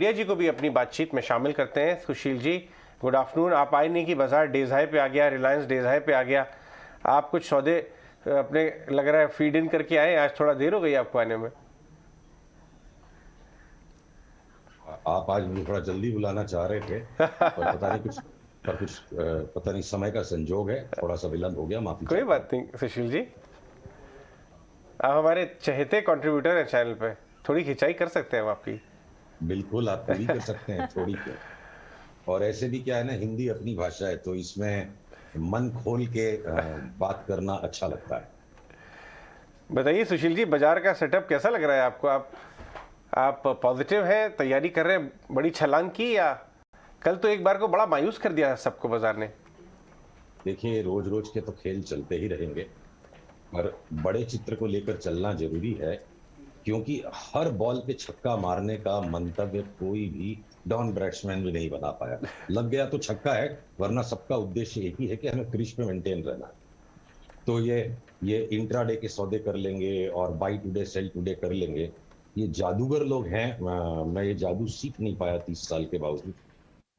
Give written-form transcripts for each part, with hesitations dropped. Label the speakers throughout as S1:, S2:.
S1: रिया जी को भी अपनी बातचीत में शामिल करते हैं। Sushil ji, good afternoon. आप आए नहीं कि बाजार डेज हाई पे आ गया, रिलायंस डेज हाई पे आ गया। आप कुछ सौदे अपने लग रहा है फीड इन करके आए, आज थोड़ा देर हो गई आपको आने में।
S2: आप आज मुझे थोड़ा जल्दी बुलाना चाह रहे थे, पर पता नहीं समय का संजोग है, थोड़ा सा विलंब हो गया, माफी
S1: कोई
S2: चाहता हूँ।
S1: बात नहीं सुशील जी, आप हमारे चहेते कंट्रीब्यूटर हैं चैनल पे, थोड़ी खिंचाई कर सकते हैं हम आपकी।
S2: बिल्कुल, आप पूरी कर सकते हैं, थोड़ी क्यों। और ऐसे भी क्या है ना, हिंदी अपनी भाषा है, तो इसमें मन खोल के बात करना अच्छा लगता है।
S1: बताइए सुशील जी, बाजार का सेटअप कैसा लग रहा है आपको? आप पॉजिटिव हैं, तैयारी कर रहे हैं बड़ी छलांग की, या कल तो एक बार को बड़ा मायूस कर दिया सबको बाजार ने?
S2: देखिए, रोज रोज के तो खेल चलते ही रहेंगे, पर बड़े चित्र को लेकर चलना जरूरी है, क्योंकि हर बॉल पे छक्का मारने का मंतव्य कोई भी डॉन ब्रैड्समैन भी नहीं बना पाया। लग गया तो छक्का है, वरना सबका उद्देश्य एक ही है कि हमें क्रीज पे मेंटेन रहना है। तो ये इंट्राडे के सौदे कर लेंगे और बाई टुडे सेल टुडे कर लेंगे, ये जादूगर लोग हैं। मैं ये जादू सीख नहीं पाया 30 साल के बावजूद,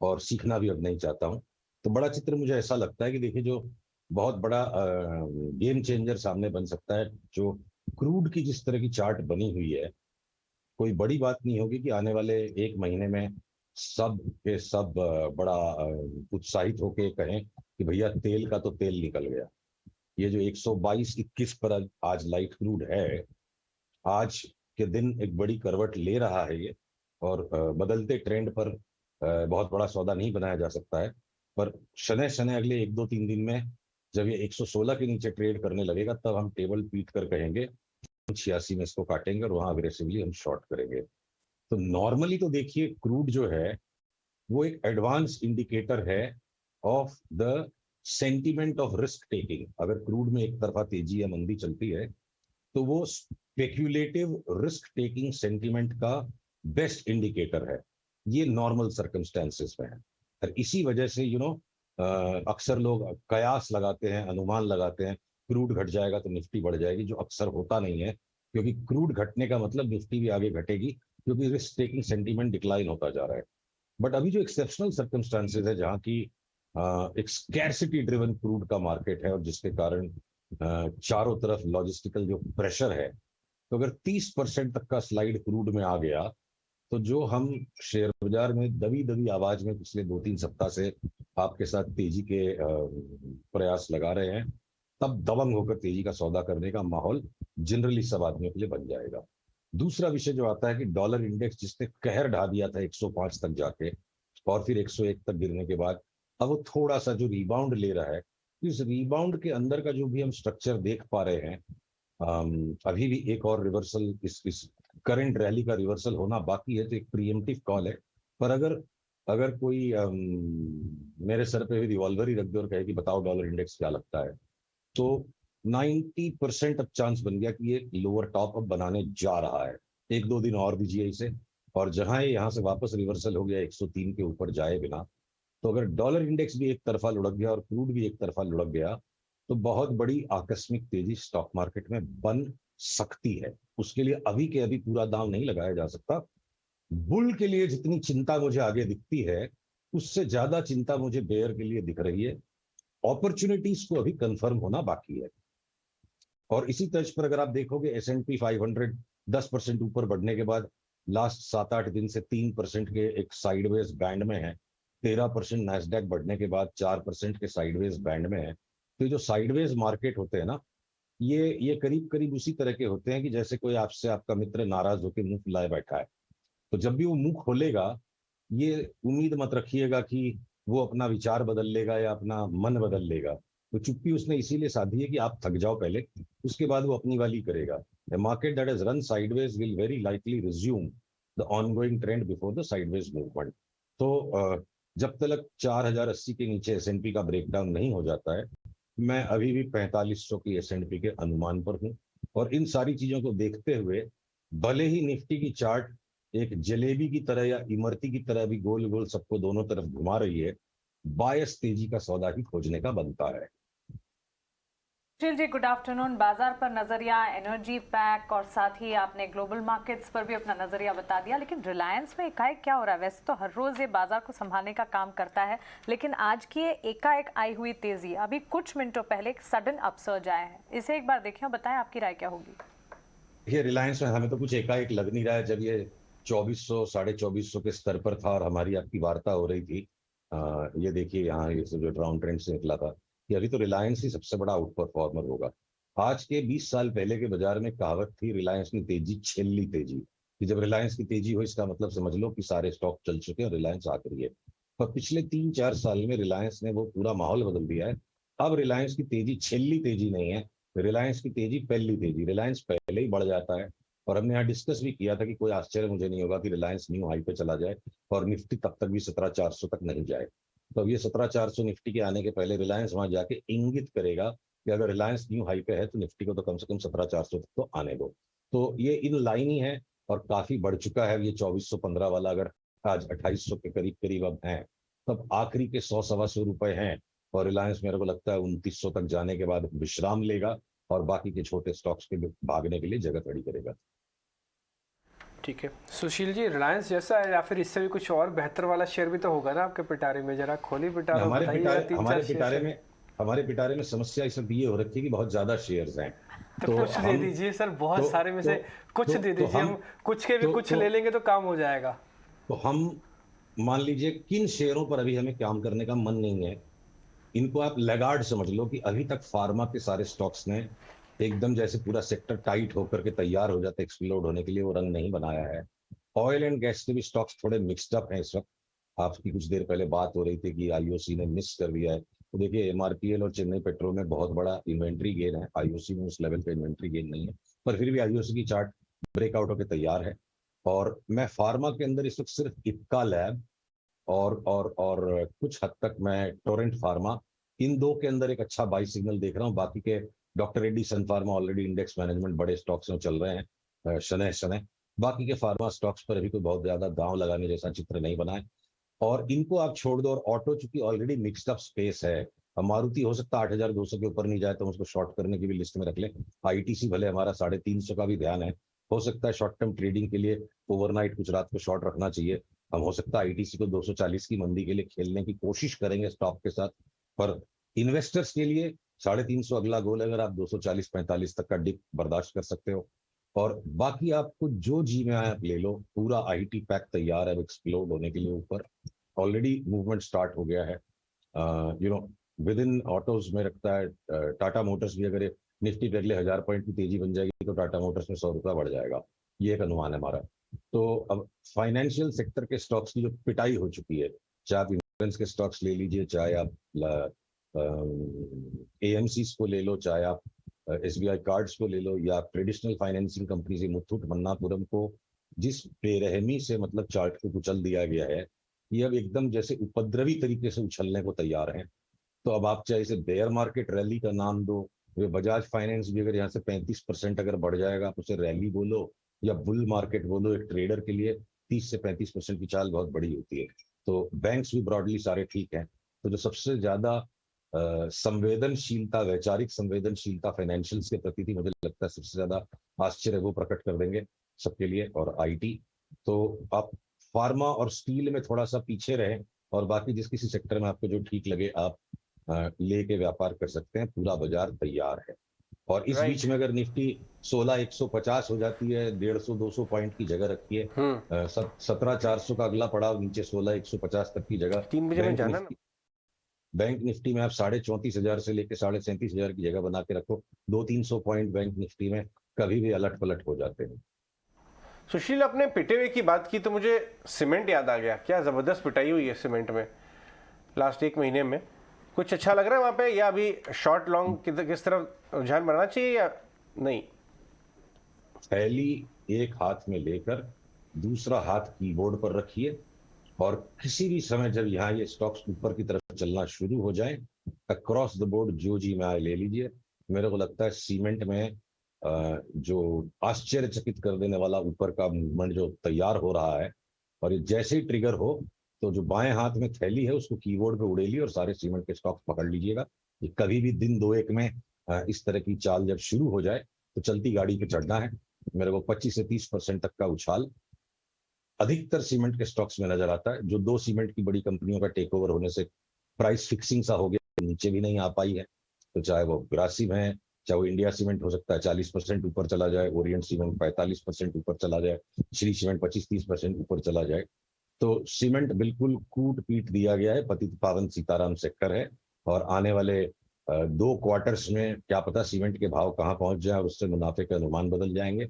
S2: और सीखना भी अब नहीं चाहता हूँ। तो बड़ा चित्र मुझे ऐसा लगता है कि देखिए, जो बहुत बड़ा गेम चेंजर सामने बन सकता है, जो क्रूड की जिस तरह की चार्ट बनी हुई है, कोई बड़ी बात नहीं होगी कि आने वाले एक महीने में सब के सब बड़ा उत्साहित होके कहें कि भैया तेल का तो तेल निकल गया। ये जो 122-21 पर आज लाइट क्रूड है, आज के दिन एक बड़ी करवट ले रहा है ये। और बदलते ट्रेंड पर बहुत बड़ा सौदा नहीं बनाया जा सकता है, पर शनै शनै अगले 1 2 3 दिन में जब ये 116 के नीचे ट्रेड करने लगेगा, तब हम टेबल पीट कर कहेंगे 86 में इसको काटेंगे और वहां अग्रेसिवली हम शॉर्ट करेंगे। तो नॉर्मली तो देखिए, क्रूड जो है वो एक एडवांस इंडिकेटर है of the sentiment of risk taking. अगर क्रूड में एक तरफा तेजी या मंदी चलती है, तो वो स्पेक्यूलेटिव रिस्क टेकिंग सेंटिमेंट का बेस्ट इंडिकेटर है। ये नॉर्मल सर्कमस्टेंसेस में है, और इसी वजह से अक्सर लोग कयास लगाते हैं, अनुमान लगाते हैं, क्रूड घट जाएगा तो निफ्टी बढ़ जाएगी, जो अक्सर होता नहीं है। क्योंकि क्रूड घटने का मतलब निफ्टी भी आगे घटेगी, क्योंकि रिस्क टेकिंग सेंटीमेंट डिक्लाइन होता जा रहा है। बट अभी जो एक्सेप्शनल सर्कमस्टांसेस है, जहाँ की एक स्कैरसिटी ड्रिवन क्रूड का मार्केट है, और जिसके कारण चारों तरफ लॉजिस्टिकल जो प्रेशर है, तो अगर 30% तक का स्लाइड क्रूड में आ गया, तो जो हम शेयर बाजार में दबी दबी आवाज में पिछले 2 3 सप्ताह से आपके साथ तेजी के प्रयास लगा रहे हैं, तब दबंग होकर तेजी का सौदा करने का माहौल जनरली सब आदमियों के लिए बन जाएगा। दूसरा विषय जो आता है कि डॉलर इंडेक्स, जिसने कहर ढा दिया था 105 तक जाके, और फिर 101 तक गिरने के बाद अब वो थोड़ा सा जो रिबाउंड ले रहा है, इस रिबाउंड के अंदर का जो भी हम स्ट्रक्चर देख पा रहे हैं, अभी भी एक और रिवर्सल, इस करंट रैली का रिवर्सल होना बाकी है, तो एक प्रीएम्प्टिव कॉल है। पर अगर अगर कोई मेरे सर पे भी रिवॉल्वर ही रख दे और कहे कि बताओ डॉलर इंडेक्स क्या लगता है, तो 90% अब चांस बन गया कि ये लोअर टॉप अब बनाने जा रहा है। 1 2 दिन और दीजिए इसे, और जहां ये यहाँ से वापस रिवर्सल हो गया 103 के ऊपर जाए बिना, तो अगर डॉलर इंडेक्स भी एक तरफा लुढ़क गया और क्रूड भी एक तरफा लुढ़क गया, तो बहुत बड़ी आकस्मिक तेजी स्टॉक मार्केट में बन सकती है। उसके लिए अभी के अभी पूरा दांव नहीं लगाया जा सकता। बुल के लिए जितनी चिंता मुझे आगे दिखती है, उससे ज्यादा चिंता मुझे बेयर के लिए दिख रही है। अपॉर्चुनिटीज को अभी कंफर्म होना बाकी है। और इसी तर्ज पर अगर आप देखोगे, S&P 500 10% ऊपर बढ़ने के बाद लास्ट 7 8 दिन से 3% के एक साइडवेज बैंड में है। 13% नैस्डैक बढ़ने के बाद 4% के साइडवेज बैंड में है। तो जो साइडवेज मार्केट होते हैं ना, ये करीब करीब उसी तरह के होते हैं कि जैसे कोई आपसे, आपका मित्र नाराज होकर मुंह फुलाए बैठा है, तो जब भी वो मुंह खोलेगा, ये उम्मीद मत रखिएगा कि वो अपना विचार बदल लेगा या अपना मन बदल लेगा। तो चुप्पी उसने इसीलिए साधी है कि आप थक जाओ पहले, उसके बाद वो अपनी वाली करेगा। A market that has run sideways will very likely resume the ongoing trend before the sideways movement. तो जब तक 4080 के नीचे S&P का ब्रेकडाउन नहीं हो जाता है, मैं अभी भी 4500 की S&P के अनुमान पर हूँ। और इन सारी चीजों को देखते हुए, भले ही निफ्टी की चार्ट एक जलेबी की तरह या इमरती की तरह भी गोल गोल सबको दोनों तरफ घुमा रही है, बायस तेजी का सौदा ही खोजने का बनता है।
S3: Sushil ji, good afternoon. बाजार पर नजरिया, एनर्जी पैक और साथ ही आपने ग्लोबल मार्केट्स पर भी अपना नजरिया बता दिया, लेकिन रिलायंस में एकाएक क्या हो रहा है? वैसे तो हर रोज ये बाजार को संभालने का काम करता है, लेकिन आज की ये एकाएक आई हुई तेजी, अभी कुछ मिनटों पहले एक सडन अपसर्ज आया है, इसे एक बार देखें और बताएं आपकी राय क्या होगी।
S2: ये रिलायंस में हमें तो कुछ एकाएक लग नहीं रहा है। जब ये 2400 2450 के स्तर पर था और हमारी आपकी वार्ता हो रही थी, ये देखिए यहाँ ये जो डाउन ट्रेंड से निकला था कि अभी तो रिलायंस ही सबसे बड़ा आउट परफॉर्मर होगा। आज के 20 साल पहले के बाजार में कहावत थी, रिलायंस की तेजी छेल्ली तेजी, कि जब रिलायंस की तेजी हो इसका मतलब समझ लो कि सारे स्टॉक चल चुके हैं और रिलायंस आखिरी है। पर पिछले 3-4 साल में रिलायंस ने वो पूरा माहौल बदल दिया है। अब रिलायंस की तेजी छेल्ली तेजी नहीं है, रिलायंस की तेजी पहली तेजी। रिलायंस पहले ही बढ़ जाता है और हमने यहाँ डिस्कस भी किया था कि कोई आश्चर्य मुझे नहीं होगा कि रिलायंस न्यू हाई पे चला जाए और निफ्टी तब तक भी 17,400 तक नहीं जाए। तो अब ये 17,400 निफ्टी के आने के पहले रिलायंस वहां जाके इंगित करेगा कि अगर रिलायंस न्यू हाई पे है तो निफ्टी को तो कम से कम 17,400 तक तो आने दो। तो ये इन लाइन ही है और काफी बढ़ चुका है। ये 2415 वाला अगर आज 2800 के करीब करीब अब है, तब आखिरी के 100-125 हैं और रिलायंस मेरे को लगता है 2900 तक जाने के बाद विश्राम लेगा और बाकी के छोटे स्टॉक्स के भागने के लिए जगह खड़ी करेगा।
S4: ठीक है सुशील जी, रिलायंस जैसा है या फिर इससे भी कुछ और बेहतर वाला शेयर भी तो होगा ना आपके पिटारे में? जरा खोली पिटारा बताइए।
S2: हमारे पिटारे में समस्या इस वक्त ये हो रखी है कि बहुत ज्यादा शेयर्स हैं।
S4: तो कुछ दे दीजिए सर, बहुत सारे में से कुछ दे दीजिए। हम कुछ के भी कुछ ले लेंगे तो काम हो जाएगा।
S2: तो हम मान लीजिए किन शेयरों पर अभी हमें काम करने का मन नहीं है, इनको आप लैगार्ड समझ लो कि अभी तक फार्मा के सारे स्टॉक्स ने एकदम जैसे पूरा सेक्टर टाइट होकर के तैयार हो जाता है एक्सप्लोड होने के लिए, वो रंग नहीं बनाया है। ऑयल एंड गैस के भी स्टॉक्स थोड़े मिक्सड अप हैं इस वक्त। आपकी कुछ देर पहले बात हो रही थी कि आईओसी ने मिस कर दिया है, तो देखिए एमआरपीएल और चेन्नई पेट्रोल में बहुत बड़ा इन्वेंट्री गेन है, आईओसी में उस लेवल पे इन्वेंट्री गेन नहीं है, पर फिर भी आईओसी की चार्ट ब्रेकआउट होकर तैयार है। और मैं फार्मा के अंदर इस वक्त सिर्फ इक्का लैब और कुछ हद तक मैं टोरेंट फार्मा, इन दो के अंदर एक अच्छा बाई सिग्नल देख रहा हूँ। बाकी के डॉक्टर रेड्डी सन फार्मा ऑलरेडी इंडेक्स मैनेजमेंट बड़े स्टॉक्स में चल रहे हैं शनह शनह। बाकी के फार्मा स्टॉक्स पर अभी कोई बहुत ज्यादा दांव लगाने जैसा चित्र नहीं बना है और इनको आप छोड़ दो। और ऑटो चूंकि ऑलरेडी मिक्स्ड अप स्पेस है, अब मारुति हो सकता है 8,200 के ऊपर नहीं जाए तो हम उसको शॉर्ट करने की भी लिस्ट में रख लें। आईटीसी भले हमारा 350 का भी ध्यान है, हो सकता है शॉर्ट टर्म ट्रेडिंग के लिए ओवरनाइट कुछ रात को शॉर्ट रखना चाहिए। हम हो सकता है आईटीसी को 240 की मंदी के लिए खेलने की कोशिश करेंगे स्टॉक के साथ, पर इन्वेस्टर्स के लिए 350 अगला गोल। अगर आप 240-45 तक का डिप बर्दाश्त कर सकते हो और बाकी आपको जो जी में आए आप ले लो, पूरा आईटी पैक तैयार है एक्सप्लोड होने के लिए ऊपर। ऑलरेडी मूवमेंट स्टार्ट हो गया है विद इन ऑटोज में रखता है। टाटा मोटर्स भी अगर निफ्टी पे अगले 1000 पॉइंट की तेजी बन जाएगी तो टाटा मोटर्स में 100 रुपया बढ़ जाएगा, ये एक अनुमान है हमारा। तो अब फाइनेंशियल सेक्टर के स्टॉक्स की जो पिटाई हो चुकी है, चाहे आप इंश्योरेंस के स्टॉक्स ले लीजिए, चाहे आप एएमसी को ले लो, चाहे आप एसबीआई कार्ड्स को ले लो, या ट्रेडिशनल फाइनेंसिंग कंपनी से मुथूट मन्नापुरम को जिस बेरहमी से मतलब चार्ट को कुचल दिया गया है, ये अब एकदम जैसे उपद्रवी तरीके से उछलने को तैयार है। तो अब आप चाहे इसे बेयर मार्केट रैली का नाम दो, वे बजाज फाइनेंस भी अगर यहाँ से 35% अगर बढ़ जाएगा आप उसे रैली बोलो या बुल मार्केट बोलो, एक ट्रेडर के लिए 30 से 35% की चाल बहुत बड़ी होती है। तो बैंक्स भी ब्रॉडली सारे ठीक हैं। तो जो सबसे ज्यादा संवेदनशीलता, वैचारिक संवेदनशीलता फाइनेंशियल्स के प्रति थी, मुझे लगता है सबसे ज्यादा आश्चर्य वो प्रकट कर देंगे सबके लिए। और आईटी तो आप फार्मा और स्टील में थोड़ा सा पीछे रहे और बाकी जिस किसी सेक्टर में आपको जो ठीक लगे आप लेके व्यापार कर सकते हैं, पूरा बाजार तैयार है। और इस बीच में अगर निफ्टी 16,150 हो जाती है, 150-200 पॉइंट की जगह रखी है, 17,400 का अगला पड़ाव नीचे 16,150 तक की जगह।
S1: 3 बजे में जाना ना।
S2: बैंक निफ्टी में आप 34,500 से लेकर 37,500 की जगह बना के रखो, 200-300 पॉइंट बैंक निफ्टी में कभी भी अलट पलट हो जाते हैं।
S1: सुशील, अपने पिटे हुए की बात की तो मुझे सीमेंट याद आ गया। क्या जबरदस्त पिटाई हुई है सीमेंट में लास्ट 1 महीने में। कुछ अच्छा लग रहा है वहां पे, या अभी शॉर्ट लॉन्ग किस तरफ रुझान बढ़ना चाहिए या नहीं?
S2: थैली एक हाथ में लेकर दूसरा हाथ कीबोर्ड पर रखिए और किसी भी समय जब यहाँ ये स्टॉक्स ऊपर की तरफ चलना शुरू हो जाए, अक्रॉस द बोर्ड जो जी में आए ले लीजिए। मेरे को लगता है सीमेंट में जो आश्चर्यचकित कर देने वाला ऊपर का मूवमेंट जो तैयार हो रहा है, और ये जैसे ही ट्रिगर हो तो जो बाएं हाथ में थैली है उसको कीबोर्ड पे उड़ेलिए और सारे सीमेंट के स्टॉक्स पकड़ लीजिएगा। ये कभी भी दिन 2-1 में इस तरह की चाल जब शुरू हो जाए तो चलती गाड़ी पे चढ़ना है। मेरे को 25 से 30% तक का उछाल अधिकतर सीमेंट के स्टॉक्स में नजर आता है। जो 2 सीमेंट की बड़ी कंपनियों का टेक ओवर होने से प्राइस फिक्सिंग सा हो गया, नीचे भी नहीं आ पाई है। तो चाहे वो ग्रासिम है, चाहे वो इंडिया सीमेंट, हो सकता है 40% ऊपर चला जाए, ओरिएंट सीमेंट 45% ऊपर चला जाए, श्री सीमेंट 25-30% ऊपर चला जाए। तो सीमेंट बिल्कुल कूट पीट दिया गया है, पतित पावन सीताराम सेक्टर है। और आने वाले 2 क्वार्टर्स में क्या पता सीमेंट के भाव कहाँ पहुंच जाए और उससे मुनाफे के अनुमान बदल जाएंगे।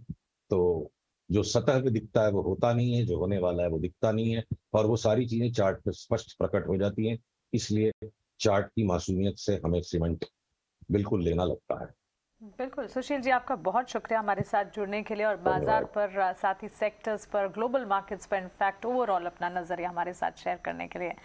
S2: तो जो सतह पे दिखता है वो होता नहीं है, जो होने वाला है वो दिखता नहीं है, और वो सारी चीजें चार्ट पे स्पष्ट प्रकट हो जाती हैं। इसलिए चार्ट की मासूमियत से हमें सीमेंट बिल्कुल लेना लगता है।
S3: बिल्कुल सुशील जी, आपका बहुत शुक्रिया हमारे साथ जुड़ने के लिए और बाजार पर, साथ ही सेक्टर्स पर, ग्लोबल मार्केट्स पर, इनफैक्ट ओवरऑल अपना नजरिया हमारे साथ शेयर करने के लिए।